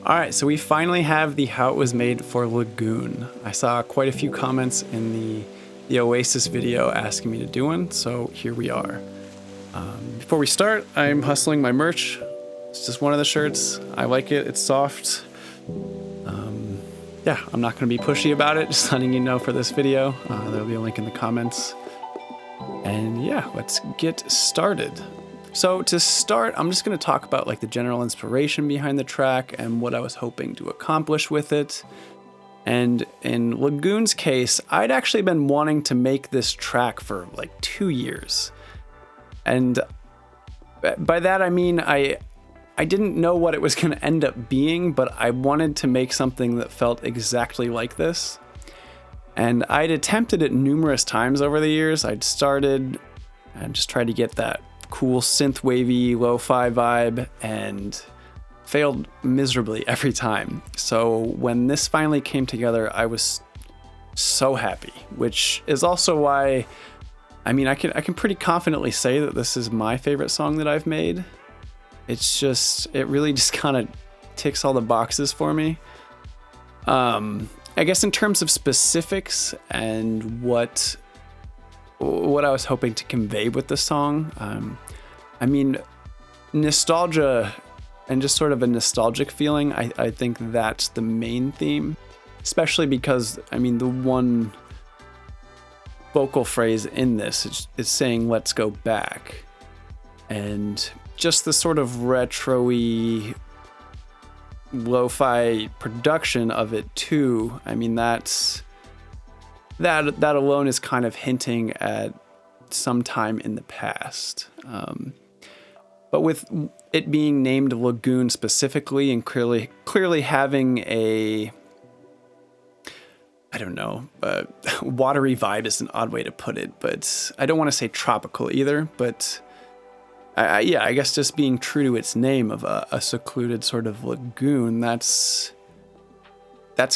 All right, so we finally have the How It Was Made for Lagoon. I saw quite a few comments in the Oasis video asking me to do one, so here we are. Before we start, I'm hustling my merch. It's just one of the shirts. I like it. It's soft. Yeah, I'm not going to be pushy about it. Just letting you know for this video. There'll be a link in the comments. And yeah, let's get started. So to start, I'm just going to talk about like the general inspiration behind the track and what I was hoping to accomplish with it. And in Lagoon's case, I'd actually been wanting to make this track for like 2 years. And by that I mean I didn't know what it was going to end up being, but I wanted to make something that felt exactly like this. And I'd attempted it numerous times over the years. I'd started and just tried to get that cool synth wavy lo-fi vibe and failed miserably every time. So when this finally came together, I was so happy, which is also why I can pretty confidently say that this is my favorite song that I've made. It really just kind of ticks all the boxes for me. I guess in terms of specifics and what I was hoping to convey with the song, nostalgia and just sort of a nostalgic feeling. I think that's the main theme, especially because the one vocal phrase in this is saying "let's go back," and just the sort of retro-y lo-fi production of it too. That alone is kind of hinting at some time in the past. But with it being named Lagoon specifically and clearly having a, watery vibe is an odd way to put it, but I don't want to say tropical either, but I guess just being true to its name of a secluded sort of lagoon, that's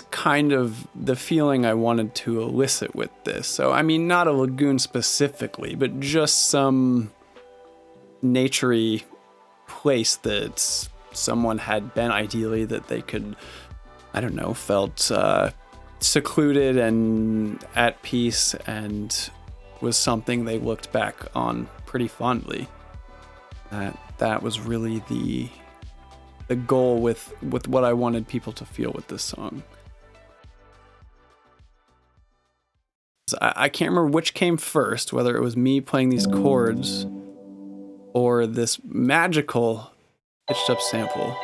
kind of the feeling I wanted to elicit with this. So, not a lagoon specifically, but just some naturey place that someone had been ideally that they could, felt secluded and at peace and was something they looked back on pretty fondly. That was really the goal with what I wanted people to feel with this song. I can't remember which came first, whether it was me playing these chords or this magical pitched up sample.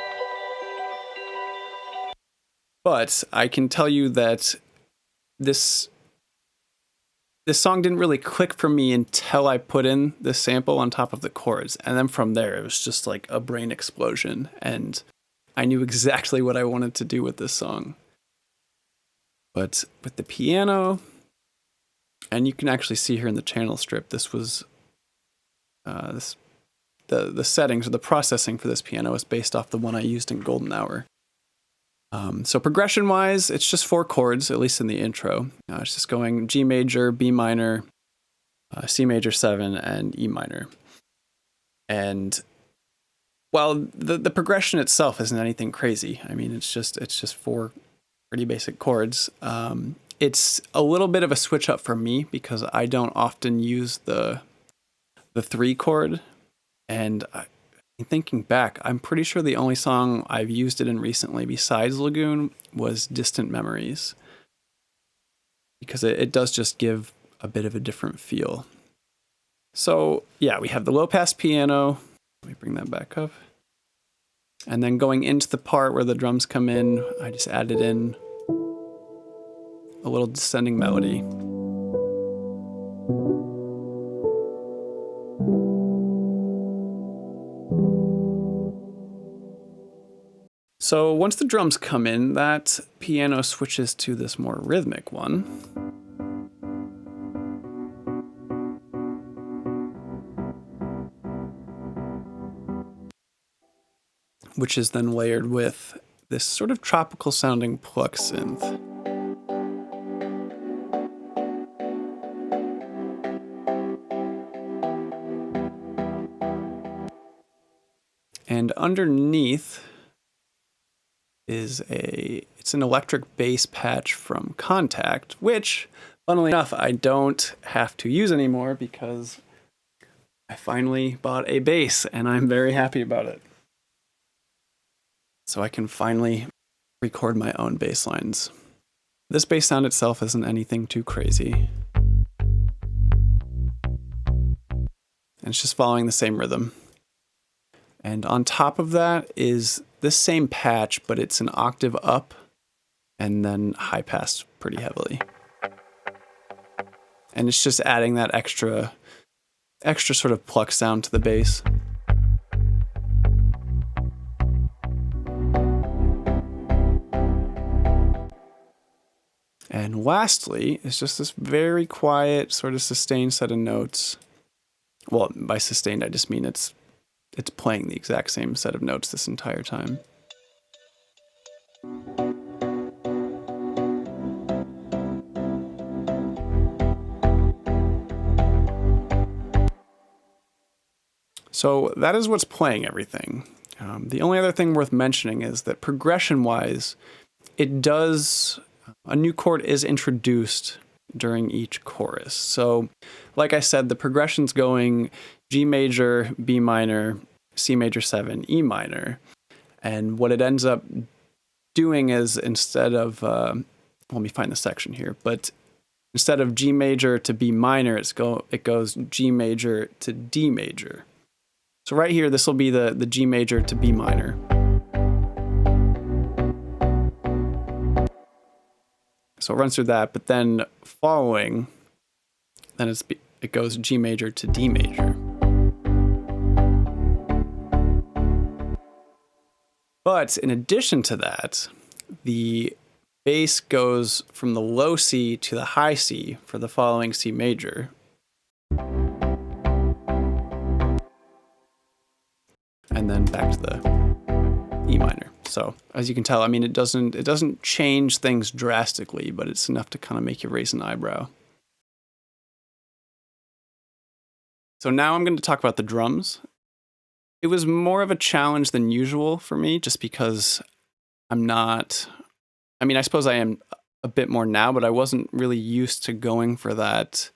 But I can tell you that this song didn't really click for me until I put in the sample on top of the chords. And then from there, it was just like a brain explosion. And I knew exactly what I wanted to do with this song. But with the piano, and you can actually see here in the channel strip, this was the settings or the processing for this piano is based off the one I used in Golden Hour. So progression-wise, it's just 4 chords, at least in the intro. It's just going G major, B minor, C major 7, and E minor. And while the progression itself isn't anything crazy, it's just 4 pretty basic chords. It's a little bit of a switch up for me because I don't often use the 3 chord, and thinking back, I'm pretty sure the only song I've used it in recently besides Lagoon was Distant Memories, because it does just give a bit of a different feel. So yeah, we have the low pass piano. Let me bring that back up. And then going into the part where the drums come in, I just added in a little descending melody. So once the drums come in, that piano switches to this more rhythmic one. Which is then layered with this sort of tropical sounding pluck synth. And underneath is it's an electric bass patch from Contact, which, funnily enough, I don't have to use anymore because I finally bought a bass and I'm very happy about it. So I can finally record my own bass lines. This bass sound itself isn't anything too crazy. And it's just following the same rhythm. And on top of that is this same patch, but it's an octave up and then high passed pretty heavily. And it's just adding that extra sort of pluck sound to the bass. And lastly, is just this very quiet, sort of sustained set of notes. Well, by sustained, I just mean it's playing the exact same set of notes this entire time. So that is what's playing everything. The only other thing worth mentioning is that progression-wise, a new chord is introduced during each chorus. So, like I said, the progression's going G major, B minor, C major 7, E minor. And what it ends up doing is instead of, let me find the section here, but instead of G major to B minor, it goes G major to D major. So right here, this will be the G major to B minor. So it runs through that, but then following, then it goes G major to D major. But in addition to that, the bass goes from the low C to the high C for the following C major. And then back to the E minor. So as you can tell, I mean, it doesn't change things drastically, but it's enough to kind of make you raise an eyebrow. So now I'm going to talk about the drums. It was more of a challenge than usual for me, just because I suppose I am a bit more now, but I wasn't really used to going for that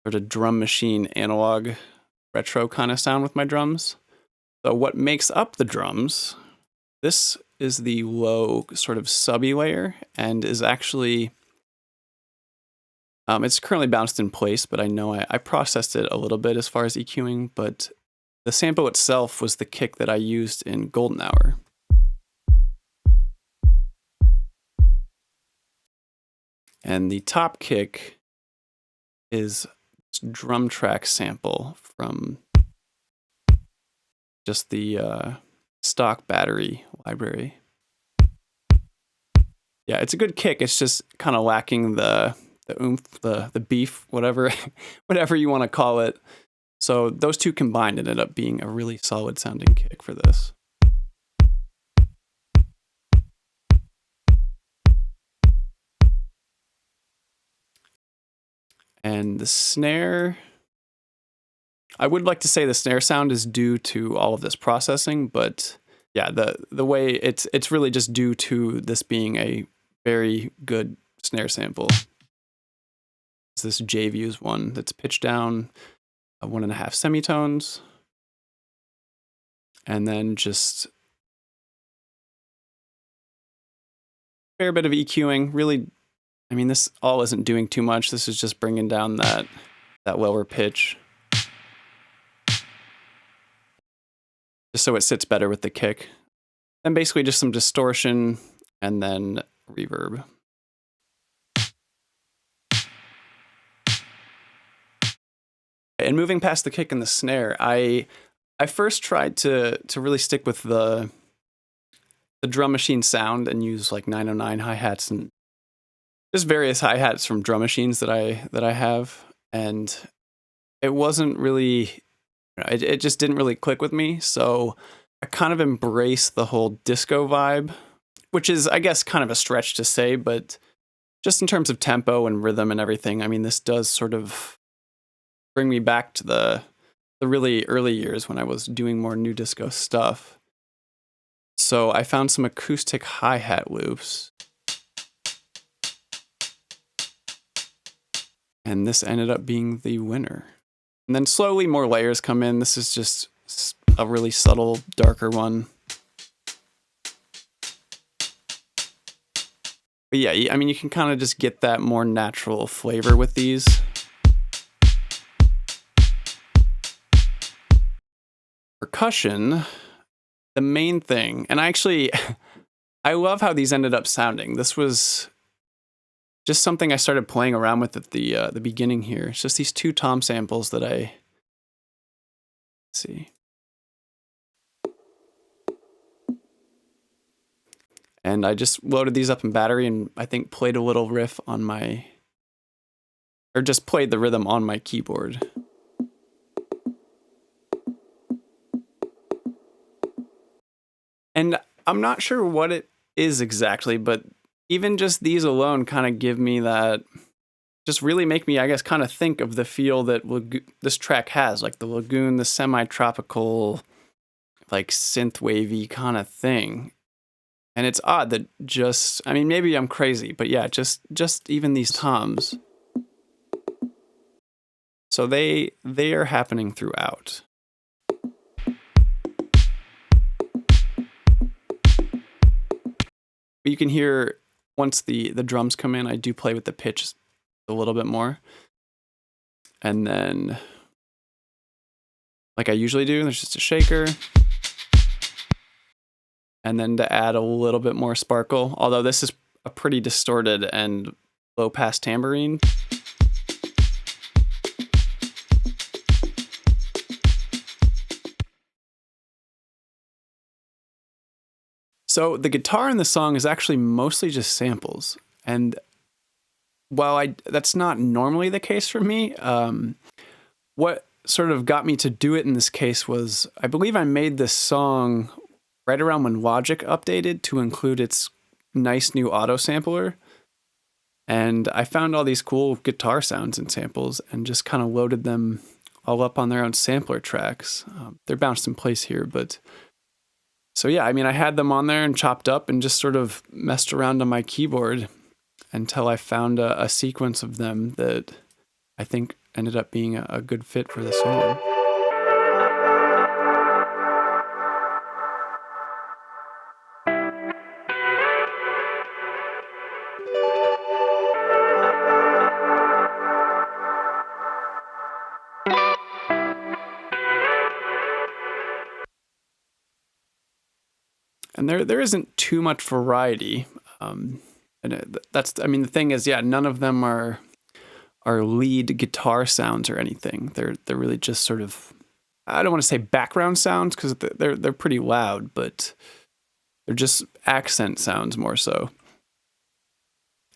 sort of drum machine analog retro kind of sound with my drums. So what makes up the drums, this is the low sort of subby layer and is actually, it's currently bounced in place, but I know I processed it a little bit as far as EQing, but the sample itself was the kick that I used in Golden Hour. And the top kick is this drum track sample from just the stock battery library. Yeah, it's a good kick. It's just kind of lacking the oomph, the beef, whatever you want to call it. So those two combined ended up being a really solid sounding kick for this. And the snare, I would like to say the snare sound is due to all of this processing, but yeah, the way it's really just due to this being a very good snare sample. It's this J-Views one that's pitched down 1.5 semitones, and then just a fair bit of EQing. Really, I mean, this all isn't doing too much. This is just bringing down that lower pitch, just so it sits better with the kick. Then basically just some distortion and then reverb. And moving past the kick and the snare, I first tried to really stick with the drum machine sound and use like 909 hi-hats and just various hi-hats from drum machines that I have, and it wasn't really, it just didn't really click with me. So I kind of embraced the whole disco vibe, which is, I guess, kind of a stretch to say, but just in terms of tempo and rhythm and everything, I mean, this does sort of bring me back to the really early years when I was doing more new disco stuff. So I found some acoustic hi-hat loops. And this ended up being the winner. And then slowly more layers come in. This is just a really subtle, darker one. But yeah, I mean, you can kind of just get that more natural flavor with these. Percussion, the main thing, and I love how these ended up sounding. This was just something I started playing around with at the beginning here. It's just these two tom samples that let's see. And I just loaded these up in battery and I think played a little riff on or just played the rhythm on my keyboard. And I'm not sure what it is exactly, but even just these alone kind of give me that, just really make me, I guess, kind of think of the feel that this track has, like the Lagoon, the semi-tropical, like synth wavy kind of thing. And it's odd that I mean, maybe I'm crazy, but yeah, just even these toms. So they are happening throughout. But you can hear once the drums come in, I do play with the pitch a little bit more. And then, like I usually do, there's just a shaker. And then to add a little bit more sparkle, although this is a pretty distorted and low pass tambourine. So the guitar in the song is actually mostly just samples. And while that's not normally the case for me, what sort of got me to do it in this case was, I believe I made this song right around when Logic updated to include its nice new auto sampler. And I found all these cool guitar sounds and samples and just kind of loaded them all up on their own sampler tracks. They're bounced in place here, but so yeah, I mean, I had them on there and chopped up and just sort of messed around on my keyboard until I found a sequence of them that I think ended up being a good fit for the song. And there isn't too much variety. And I mean, the thing is, yeah, none of them are lead guitar sounds or anything. They're really just sort of, I don't want to say background sounds because they're pretty loud, but they're just accent sounds more so.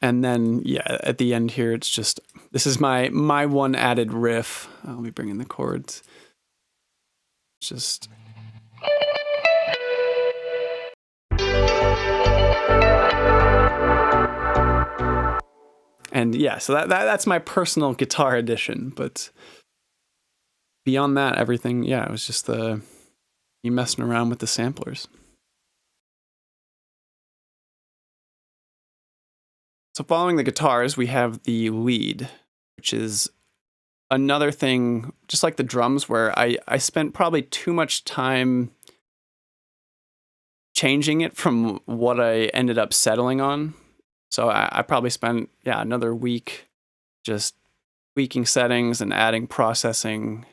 And then, yeah, at the end here, it's just, this is my one added riff. Let me bring in the chords. It's just... And yeah, so that's my personal guitar edition. But beyond that, everything, yeah, it was just me messing around with the samplers. So following the guitars, we have the lead, which is another thing, just like the drums, where I spent probably too much time changing it from what I ended up settling on. So I probably spent, yeah, another week just tweaking settings and adding processing,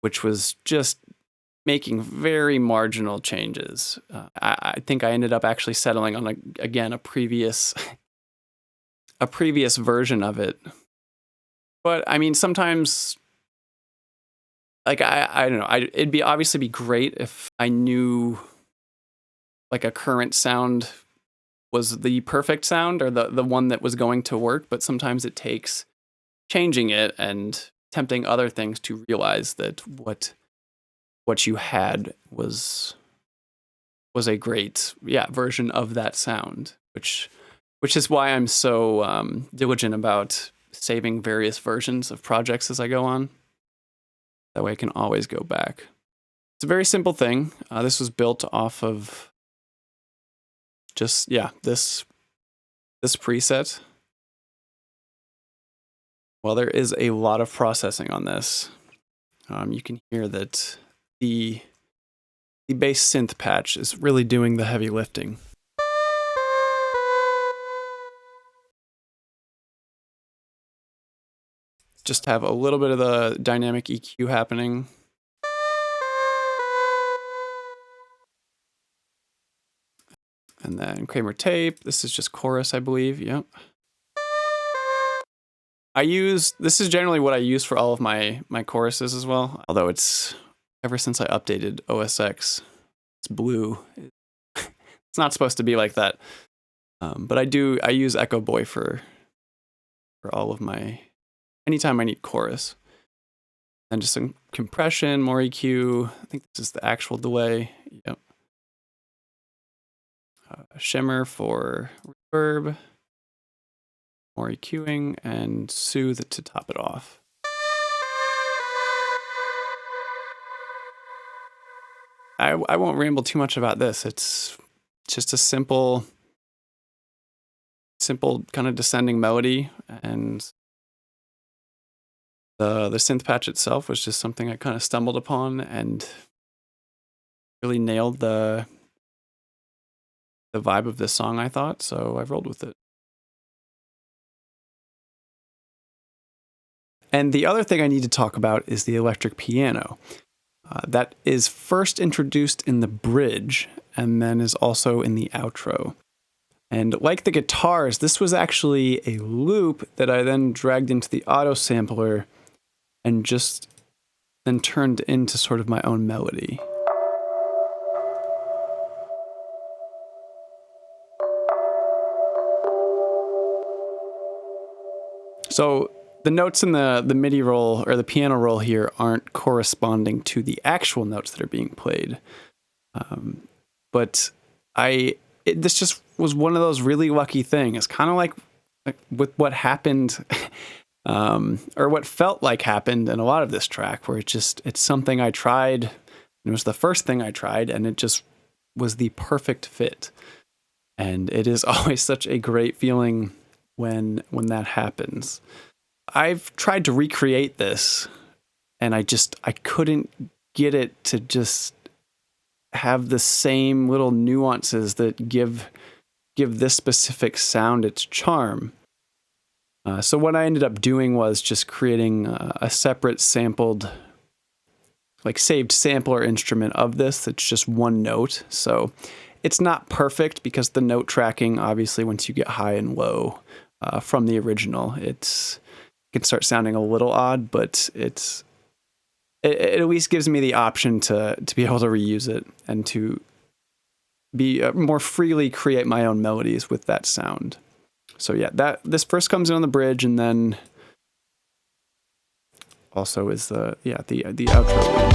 which was just making very marginal changes. I think I ended up actually settling on, again, a previous version of it. But I mean, sometimes, like, I don't know, it'd obviously be great if I knew like a current sound was the perfect sound or the one that was going to work, but sometimes it takes changing it and attempting other things to realize that what you had was a great, yeah, version of that sound, which is why I'm so diligent about saving various versions of projects as I go on. That way I can always go back. It's a very simple thing. This was built off of just, yeah, this preset. Well, there is a lot of processing on this. You can hear that the bass synth patch is really doing the heavy lifting. Just have a little bit of the dynamic EQ happening. And then Kramer tape. This is just chorus, I believe. Yep. This is generally what I use for all of my choruses as well. Although it's, ever since I updated OS X, it's blue. It's not supposed to be like that. But I use Echo Boy for all of my, anytime I need chorus. And just some compression, more EQ. I think this is the actual delay. Yep. Shimmer for reverb. More EQing, and soothe to top it off. I won't ramble too much about this. It's just a simple kind of descending melody, and the synth patch itself was just something I kind of stumbled upon and really nailed the vibe of this song, I thought, so I've rolled with it. And the other thing I need to talk about is the electric piano. That is first introduced in the bridge and then is also in the outro. And like the guitars, this was actually a loop that I then dragged into the auto sampler and just then turned into sort of my own melody. So the notes in the MIDI roll or the piano roll here aren't corresponding to the actual notes that are being played. But this just was one of those really lucky things, kind of like with what happened, or what felt like happened in a lot of this track, where it's something I tried. It was the first thing I tried, and it just was the perfect fit. And it is always such a great feeling when that happens. I've tried to recreate this, and I couldn't get it to just have the same little nuances that give this specific sound its charm. So what I ended up doing was just creating a separate saved sampler instrument of this that's just one note. So it's not perfect because the note tracking, obviously, once you get high and low from the original, it can start sounding a little odd, but it at least gives me the option to be able to reuse it and to be more freely create my own melodies with that sound. So yeah, this first comes in on the bridge, and then also is the outro.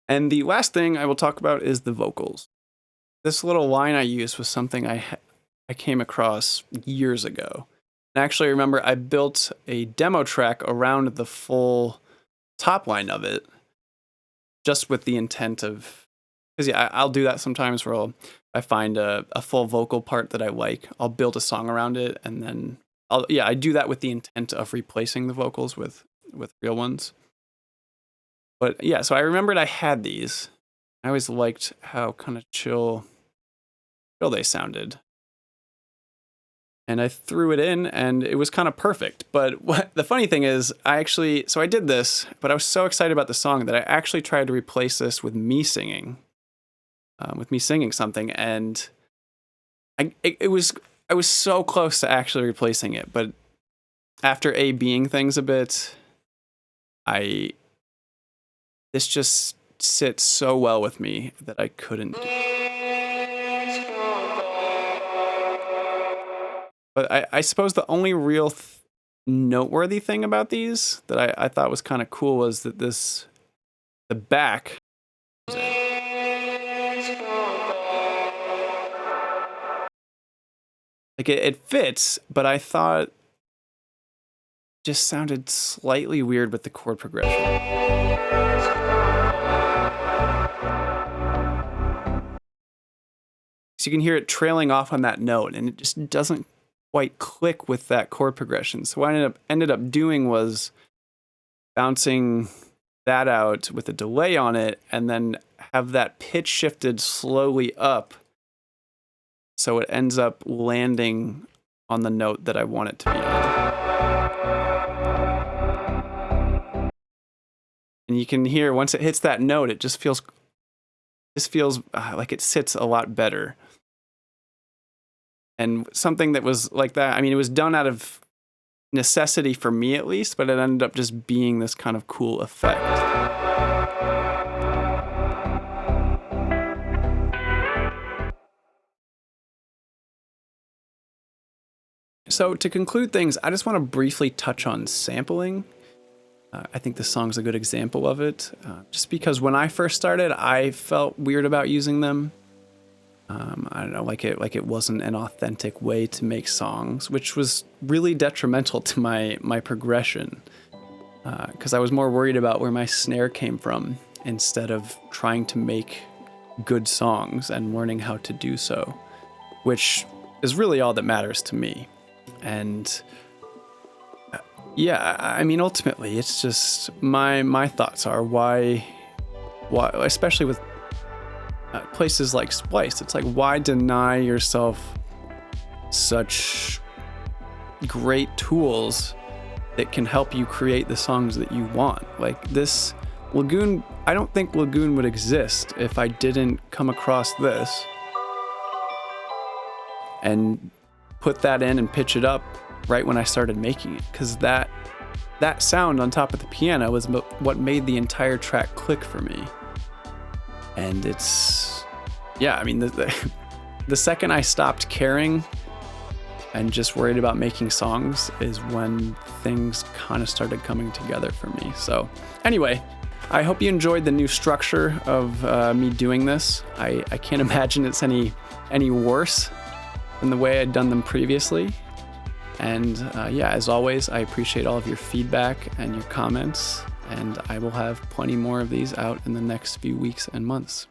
And the last thing I will talk about is the vocals. This little line I used was something I came across years ago. And actually, I remember I built a demo track around the full top line of it, just with the intent of, because yeah, I'll do that sometimes where I find a full vocal part that I like, I'll build a song around it, and then I do that with the intent of replacing the vocals with real ones. But yeah, so I remembered I had these. I always liked how kind of chill they sounded. And I threw it in, and it was kind of perfect. But the funny thing is, I did this, but I was so excited about the song that I actually tried to replace this with me singing something, and I was so close to actually replacing it. But after being things a bit, this just sits so well with me that I couldn't do it. But I suppose the only real noteworthy thing about these that I thought was kind of cool was that the back. Like it fits, but I thought just sounded slightly weird with the chord progression. So you can hear it trailing off on that note, and it just doesn't quite click with that chord progression. So what I ended up doing was bouncing that out with a delay on it, and then have that pitch shifted slowly up, so it ends up landing on the note that I want it to be on. And you can hear once it hits that note, it just feels like it sits a lot better. And something that was like that, I mean, it was done out of necessity for me at least, but it ended up just being this kind of cool effect. So to conclude things, I just want to briefly touch on sampling. I think this song's a good example of it, just because when I first started, I felt weird about using them. I don't know, like it wasn't an authentic way to make songs, which was really detrimental to my progression, because I was more worried about where my snare came from instead of trying to make good songs and learning how to do so, which is really all that matters to me. And yeah, I mean, ultimately, it's just my thoughts are why, especially with places like Splice, it's like, why deny yourself such great tools that can help you create the songs that you want? Like this Lagoon, I don't think Lagoon would exist if I didn't come across this and put that in and pitch it up right when I started making it, because that sound on top of the piano was what made the entire track click for me. And it's, yeah, I mean, the second I stopped caring and just worried about making songs is when things kind of started coming together for me. So anyway, I hope you enjoyed the new structure of me doing this. I can't imagine it's any worse than the way I'd done them previously. And yeah, as always, I appreciate all of your feedback and your comments, and I will have plenty more of these out in the next few weeks and months.